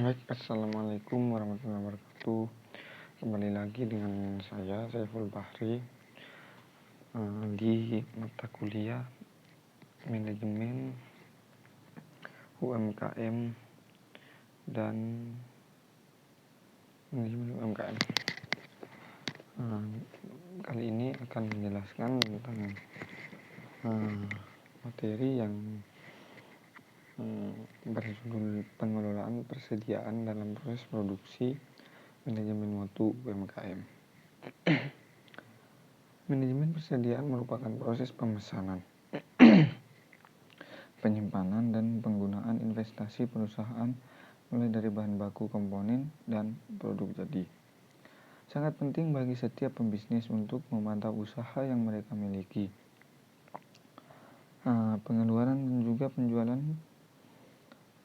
Baik, assalamualaikum warahmatullahi wabarakatuh. Kembali lagi dengan saya Saiful Bahri di mata kuliah Manajemen UMKM dan Manajemen UMKM. Kali ini akan menjelaskan tentang materi yang berjudul pengelolaan persediaan dalam proses produksi manajemen mutu UMKM. Manajemen persediaan merupakan proses pemesanan, penyimpanan, dan penggunaan investasi perusahaan mulai dari bahan baku, komponen, dan produk jadi. Sangat penting bagi setiap pembisnis untuk memantau usaha yang mereka miliki. Pengeluaran dan juga penjualan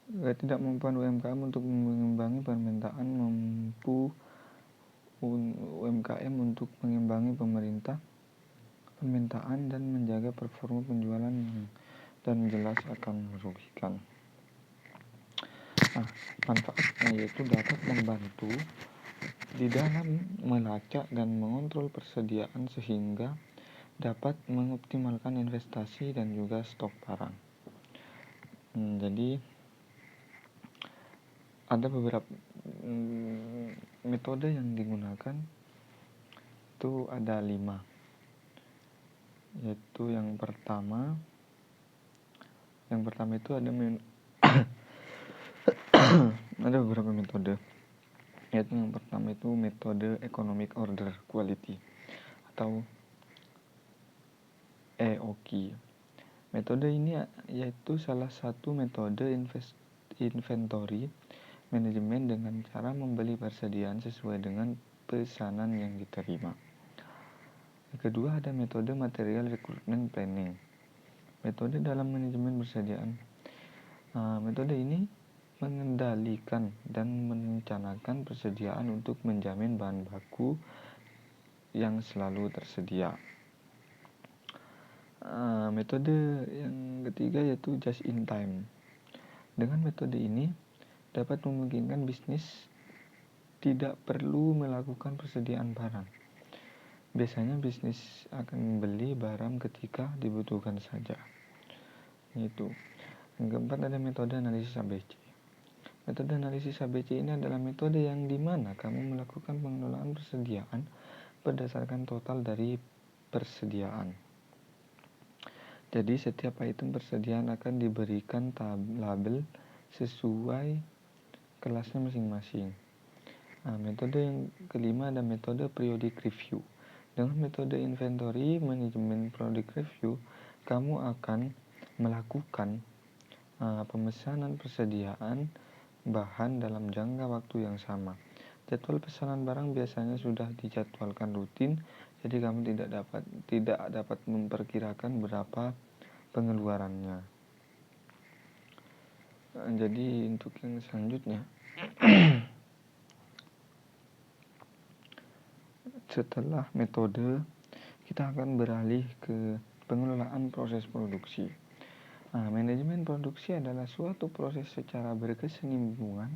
ketidakmampuan UMKM untuk mengimbangi permintaan UMKM untuk mengimbangi permintaan dan menjaga performa penjualan dan jelas akan merugikan. Manfaatnya yaitu dapat membantu di dalam melacak dan mengontrol persediaan sehingga dapat mengoptimalkan investasi dan juga stok barang. Jadi ada beberapa metode yang digunakan, itu ada 5, yaitu yang pertama itu ada beberapa metode, yaitu yang pertama itu metode Economic Order Quality atau EOQ. Metode ini yaitu salah satu metode inventory manajemen dengan cara membeli persediaan sesuai dengan pesanan yang diterima. Yang kedua ada metode Material Recruitment Planning. Metode dalam manajemen persediaan. Metode ini mengendalikan dan merencanakan persediaan untuk menjamin bahan baku yang selalu tersedia. Metode yang ketiga yaitu Just in Time. Dengan metode ini dapat memungkinkan bisnis tidak perlu melakukan persediaan barang. Biasanya bisnis akan membeli barang ketika dibutuhkan saja. Itu. Yang keempat ada metode analisis ABC. Metode analisis ABC ini adalah metode yang dimana kamu melakukan pengelolaan persediaan berdasarkan total dari persediaan. Jadi setiap item persediaan akan diberikan label sesuai kelasnya masing-masing. Metode yang kelima ada metode periodic review. Dengan metode inventory manajemen product review, kamu akan melakukan pemesanan persediaan bahan dalam jangka waktu yang sama. Jadwal pesanan barang biasanya sudah dijadwalkan rutin, jadi kamu tidak dapat memperkirakan berapa pengeluarannya. Jadi untuk yang selanjutnya setelah metode, kita akan beralih ke pengelolaan proses produksi. Manajemen produksi adalah suatu proses secara berkesinambungan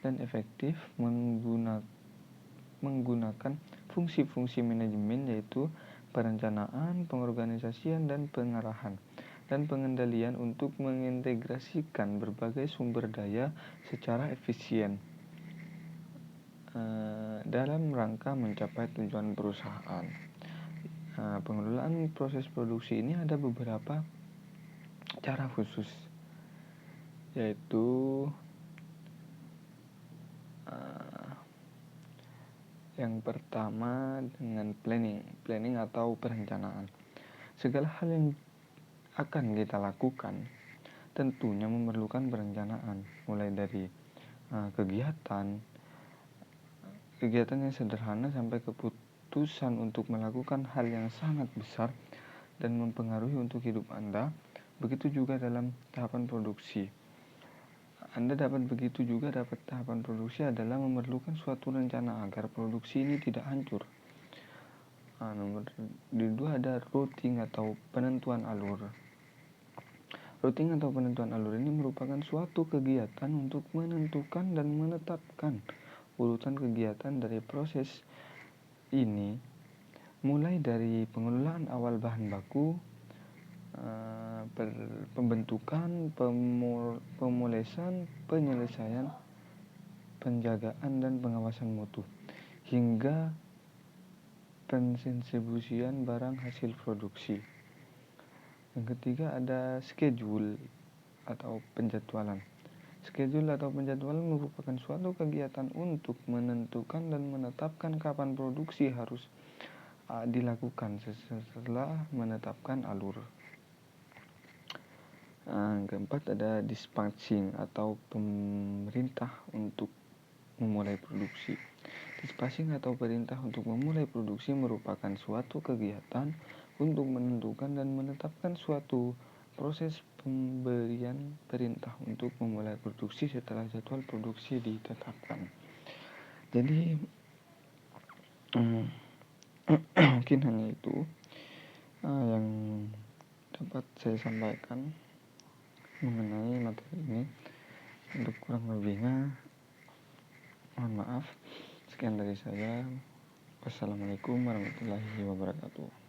dan efektif menggunakan fungsi-fungsi manajemen, yaitu perencanaan, pengorganisasian, dan pengarahan dan pengendalian untuk mengintegrasikan berbagai sumber daya secara efisien dalam rangka mencapai tujuan perusahaan. Pengelolaan proses produksi ini ada beberapa cara khusus, yaitu yang pertama dengan planning atau perencanaan. Segala hal yang akan kita lakukan tentunya memerlukan perencanaan, mulai dari kegiatan yang sederhana sampai keputusan untuk melakukan hal yang sangat besar dan mempengaruhi untuk hidup Anda. Begitu juga dalam tahapan produksi. Tahapan produksi adalah memerlukan suatu rencana agar produksi ini tidak hancur. Nomor 2 ada routing atau penentuan alur. Routing atau penentuan alur ini merupakan suatu kegiatan untuk menentukan dan menetapkan urutan kegiatan dari proses ini, mulai dari pengelolaan awal bahan baku, pembentukan, pemolesan, penyelesaian, penjagaan dan pengawasan mutu, hingga pendistribusian barang hasil produksi. Yang ketiga ada schedule atau penjadwalan. Schedule atau penjadwalan merupakan suatu kegiatan untuk menentukan dan menetapkan kapan produksi harus dilakukan setelah menetapkan alur. Keempat ada dispatching atau pemerintah untuk memulai produksi. Dispatching atau perintah untuk memulai produksi merupakan suatu kegiatan untuk menentukan dan menetapkan suatu proses pemberian perintah untuk memulai produksi setelah jadwal produksi ditetapkan. Jadi mungkin hanya itu yang dapat saya sampaikan mengenai materi ini. Untuk kurang lebihnya mohon maaf. Sekian dari saya. Wassalamualaikum warahmatullahi wabarakatuh.